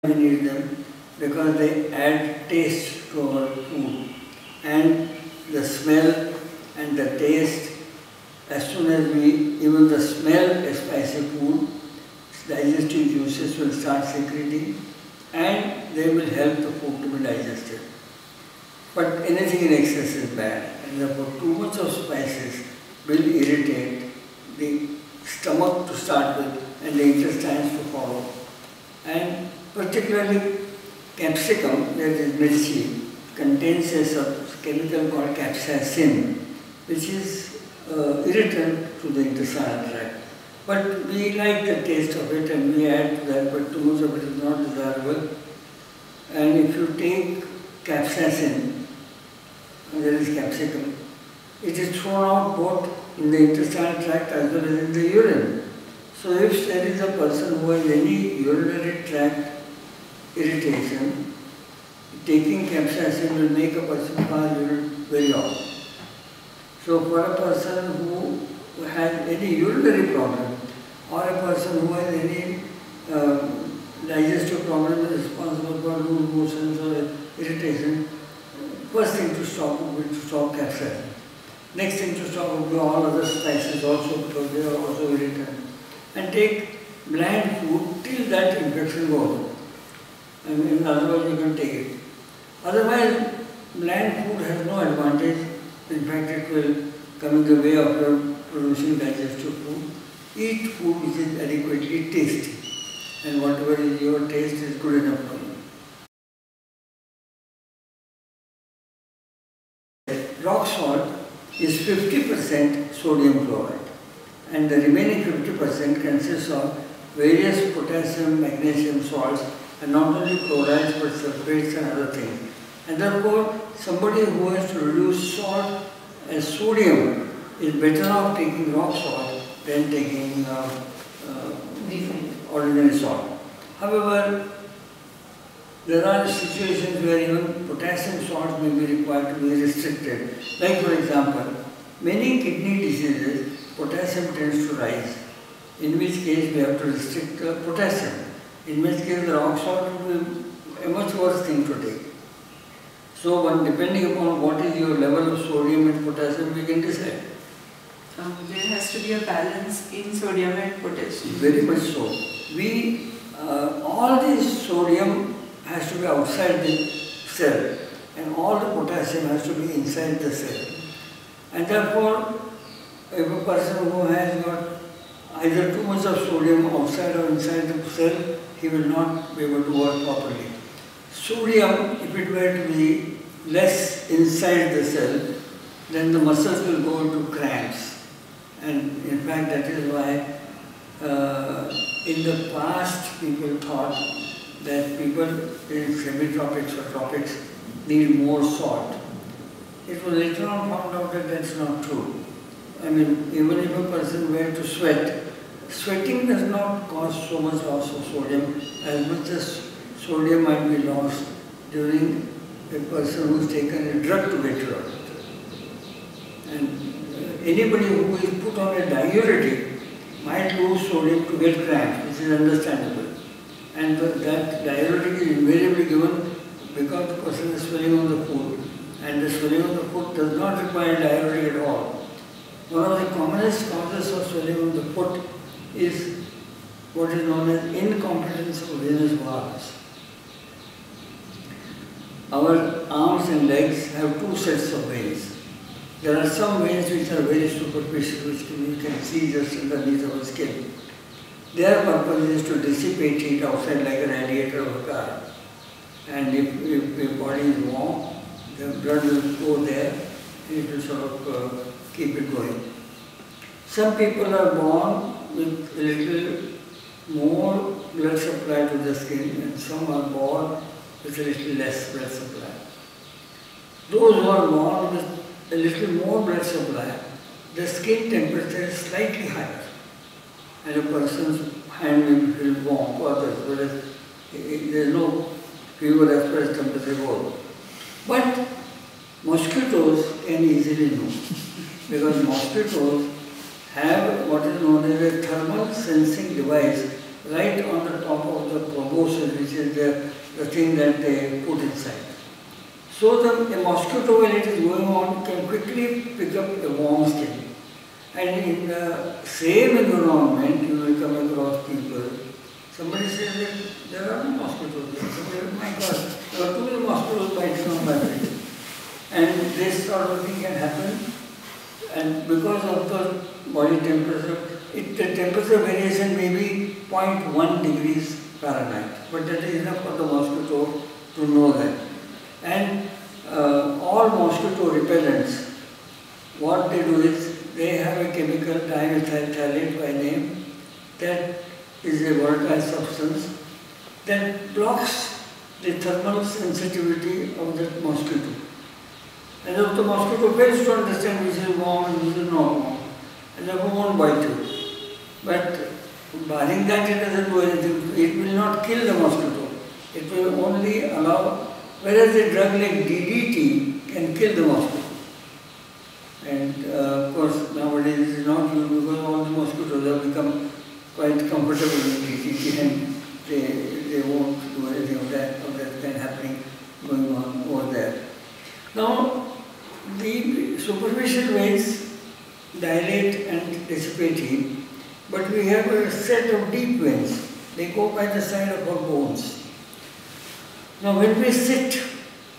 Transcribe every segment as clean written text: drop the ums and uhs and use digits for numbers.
We need them because they add taste to our food, and the smell and the taste, as soon as even the smell of spicy food, digestive juices will start secreting and they will help the food to be digested. But anything in excess is bad, and therefore too much of spices will irritate the stomach to start with and the intestines to follow. And particularly capsicum, that is mirchi, contains a chemical called capsaicin, which is irritant to the intestinal tract. But we like the taste of it and we add to that, but too much of it is not desirable. And if you take capsaicin, there is capsicum, it is thrown out both in the intestinal tract as well as in the urine. So if there is a person who has any urinary tract irritation, taking capsaicin will make a person pass urine very often. So for a person who has any urinary problem or a person who has any digestive problem responsible for loose motions or irritation, first thing to stop would be to stop capsaicin. Next thing to stop would be all other spices also, because they are also irritant. And take bland food till that infection goes. And otherwise you can take it. Otherwise, bland food has no advantage. In fact, it will come in the way of your producing digestive food. Eat food which is adequately tasty, and whatever is your taste is good enough for you. Rock salt is 50% sodium chloride, and the remaining 50% consists of various potassium, magnesium salts, and not only chlorides but sulfates and other things. And therefore, somebody who has to reduce salt and sodium is better off taking rock salt than taking ordinary salt. However, there are situations where even potassium salts may be required to be restricted. Like for example, many kidney diseases, potassium tends to rise, in which case we have to restrict potassium, in which case the rock salt will be a much worse thing to take. So depending upon what is your level of sodium and potassium, we can decide. There has to be a balance in sodium and potassium. Very much so. All this sodium has to be outside the cell, and all the potassium has to be inside the cell. And therefore, if a person who has got either too much of sodium outside or inside the cell, he will not be able to work properly. Sodium, if it were to be less inside the cell, then the muscles will go into cramps. And in fact, that is why in the past people thought that people in semi-tropics or tropics need more salt. It was later on found out that that's not true. I mean, even if a person were to sweat, sweating does not cause so much loss of sodium as much as sodium might be lost during a person who has taken a drug to get rid of it. And anybody who is put on a diuretic might lose sodium to get cramps, which is understandable. And that diuretic is invariably given because the person is swelling on the foot, and the swelling on the foot does not require diuretic at all. One of the commonest causes of swelling on the foot is what is known as incompetence of venous valves. Our arms and legs have two sets of veins. There are some veins which are very superficial, which you can see just underneath our skin. Their purpose is to dissipate heat outside like a radiator of a car. And if the body is warm, the blood will go there and it will sort of keep it going. Some people are born with a little more blood supply to the skin, and some are born with a little less blood supply. Those who are born with a little more blood supply, the skin temperature is slightly higher, and a person's hand will feel warm to others, whereas there is no fever as far as temperature goes. But mosquitoes can easily know, because mosquitoes have what is known as a thermal sensing device right on the top of the proboscis, which is the thing that they put inside. So a mosquito, when it is going on, can quickly pick up a warm skin. And in the same environment, you will come across people. Somebody says that there are no mosquitoes there. Somebody says, my God, there are too many mosquitoes biting on my face. And this sort of thing can happen. And because of the body temperature, the temperature variation may be 0.1 degrees Fahrenheit. But that is enough for the mosquito to know that. And all mosquito repellents, what they do is, they have a chemical dimethyl by name that is a volatile substance that blocks the thermal sensitivity of that mosquito. And if the mosquito fails to understand which is warm and which is not warm, and therefore won't bite you. But barring that, it doesn't do anything. It will not kill the mosquito. It will only allow, whereas a drug like DDT can kill the mosquito. And of course, nowadays it is not used because all the mosquitoes have become quite comfortable with DDT and they won't do anything of that kind happening going on over there. Now, the superficial veins dilate and dissipate heat, but we have a set of deep veins. They go by the side of our bones. Now, when we sit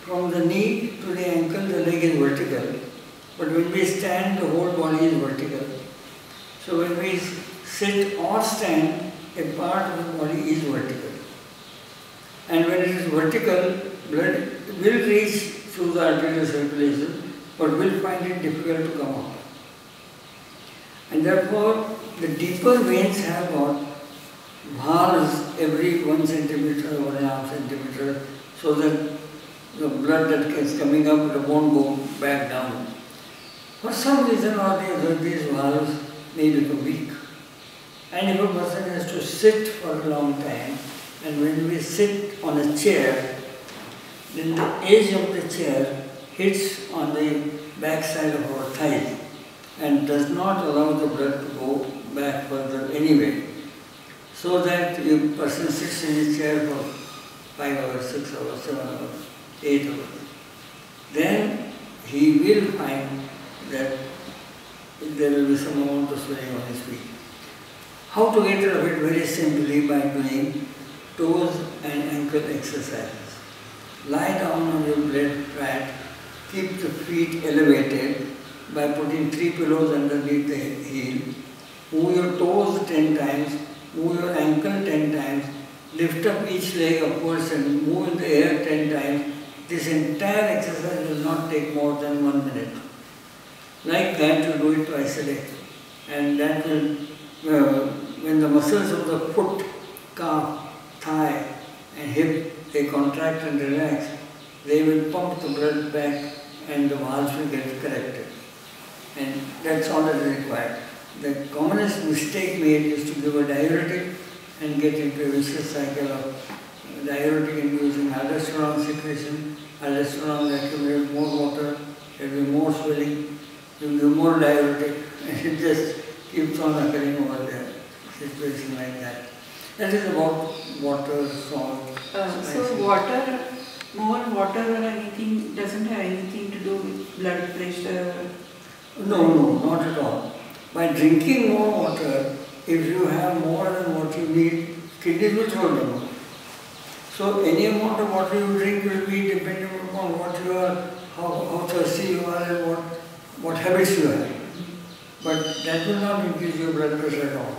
from the knee to the ankle, the leg is vertical. But when we stand, the whole body is vertical. So when we sit or stand, a part of the body is vertical. And when it is vertical, blood will reach through the arterial circulation, but will find it difficult to come out. And therefore, the deeper veins have got valves every 1 centimeter or 1.5 centimeter, so that the blood that is coming up, it won't go back down. For some reason or the other, these valves may become weak. And if a person has to sit for a long time, and when we sit on a chair, then the edge of the chair hits on the back side of our thigh and does not allow the blood to go back further anyway. So that if a person sits in his chair for 5 hours, 6 hours, 7 hours, 8 hours, then he will find that there will be some amount of swelling on his feet. How to get rid of it? Very simply by doing toes and ankle exercises. Lie down on your bed flat, keep the feet elevated by putting 3 pillows underneath the heel. Move your toes 10 times, move your ankle 10 times, lift up each leg upwards and move in the air 10 times. This entire exercise will not take more than 1 minute. Like that, you do it twice a day. And that will, when the muscles of the foot, calf, thigh and hip, they contract and relax, they will pump the blood back and the valves will get corrected. And that's all that is required. The commonest mistake made is to give a diuretic and get into a vicious cycle of diuretic inducing aldosterone secretion. Aldosterone will accumulate more water, there will be more swelling, there will be more diuretic, and it just keeps on occurring over there. Situation like that. That is about water, salt. So water, more water or anything doesn't have anything to do with blood pressure? No, not at all. By drinking more water, if you have more than what you need, kidneys will throw them out. So any amount of water you drink will be dependent upon what you are, how thirsty you are and what habits you have. But that will not increase your blood pressure at all.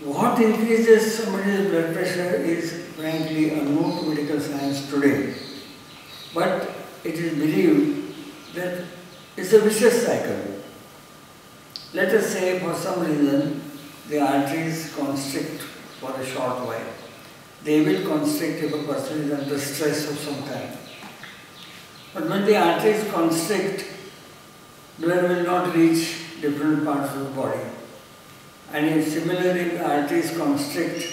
What increases somebody's blood pressure is frankly unknown to medical science today. But it is believed that it's a vicious cycle. Let us say for some reason the arteries constrict for a short while. They will constrict if a person is under stress of some kind. But when the arteries constrict, blood will not reach different parts of the body. And if similarly the arteries constrict,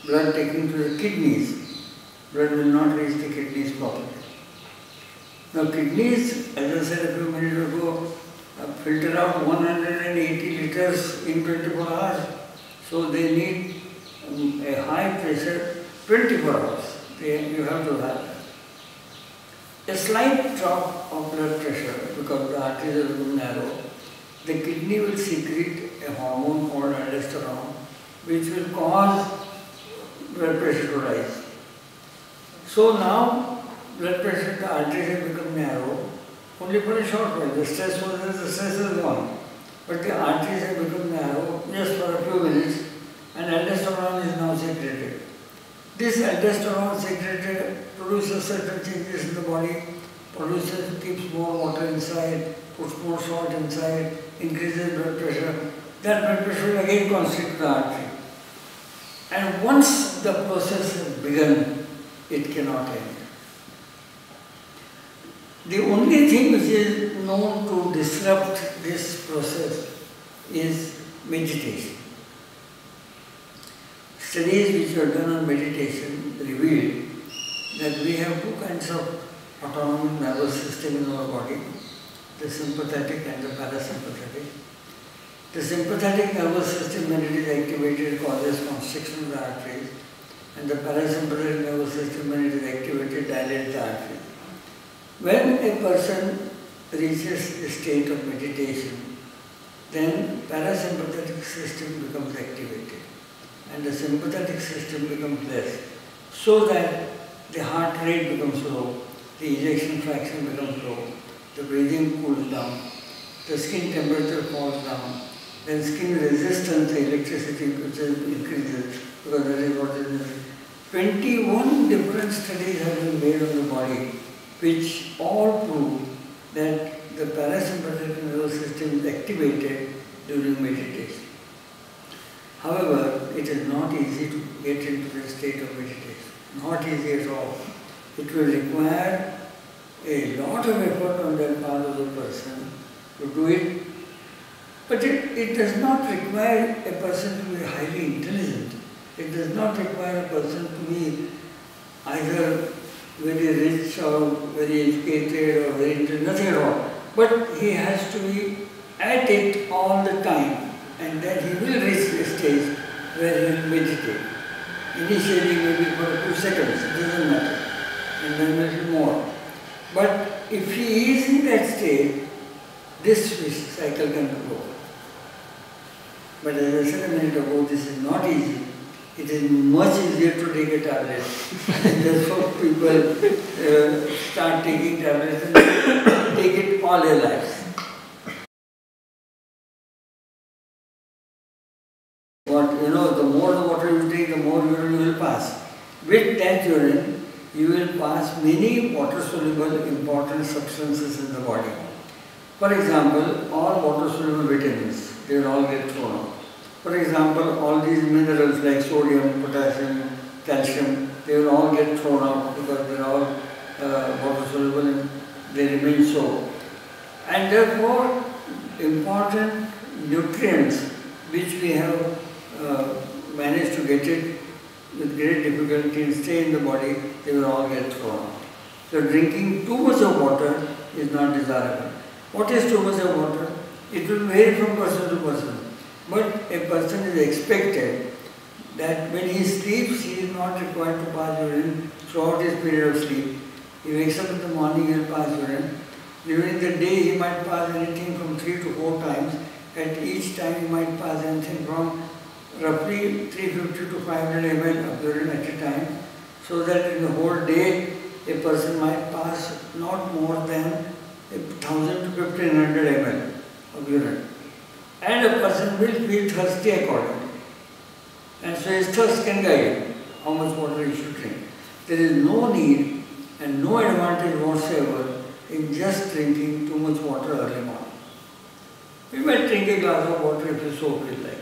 blood taken to the kidneys, blood will not reach the kidneys properly. Now kidneys, as I said a few minutes ago, filter out 180 liters in 24 hours. So they need a high pressure 24 hours. You have to have that. A slight drop of blood pressure because the arteries are too narrow, the kidney will secrete a hormone called aldosterone, which will cause blood pressure to rise. So now blood pressure, the arteries have become narrow only for a short while. The stress was there, the stress is gone. But the arteries have become narrow just for a few minutes, and aldosterone is now secreted. This aldosterone secreted produces certain changes in the body, keeps more water inside, puts more salt inside, increases blood pressure. That blood pressure will again constrict the artery. And once the process has begun, it cannot end. The only thing which is known to disrupt this process is meditation. Studies which were done on meditation revealed that we have two kinds of autonomic nervous system in our body, the sympathetic and the parasympathetic. The sympathetic nervous system, when it is activated, causes constriction of the arteries, and the parasympathetic nervous system, when it is activated, dilates the arteries. When a person reaches a state of meditation, then parasympathetic system becomes activated and the sympathetic system becomes less, so that the heart rate becomes low, the ejection fraction becomes low, the breathing cools down, the skin temperature falls down, then skin resistance, the electricity increases, because that is what is necessary. 21 different studies have been made on the body, which all prove that the parasympathetic nervous system is activated during meditation. However, it is not easy to get into the state of meditation. Not easy at all. It will require a lot of effort on the part of the person to do it. But it does not require a person to be highly intelligent. It does not require a person to be either very rich or very educated or very intelligent, nothing at all. But he has to be at it all the time, and then he will reach a stage where he will meditate. Initially maybe for a few seconds, it doesn't matter, and then a little more. But if he is in that state, this cycle can go. But as I said a minute ago, this is not easy. It is much easier to take a tablet. And therefore people start taking tablets and take it all their lives. The more the water you take, the more urine you will pass. With that urine, you will pass many water-soluble important substances in the body. For example, all water-soluble vitamins, they will all get thrown out. For example, all these minerals like sodium, potassium, calcium, they will all get thrown out because they are all water-soluble and they remain so. And therefore, important nutrients which we have managed to get it with great difficulty and stay in the body, they will all get thrown out. So drinking too much of water is not desirable. What is too much of water? It will vary from person to person. But a person is expected that when he sleeps, he is not required to pass urine throughout his period of sleep. He wakes up in the morning, he will pass urine. During the day, he might pass anything from 3 to 4 times. At each time, he might pass anything from roughly 350 to 500 ml of urine at a time, so that in the whole day, a person might pass not more than 1000 to 1500 ml of urine. And a person will feel thirsty accordingly. And so his thirst can guide how much water he should drink. There is no need and no advantage whatsoever in just drinking too much water early morning. We might drink a glass of water if you so feel like.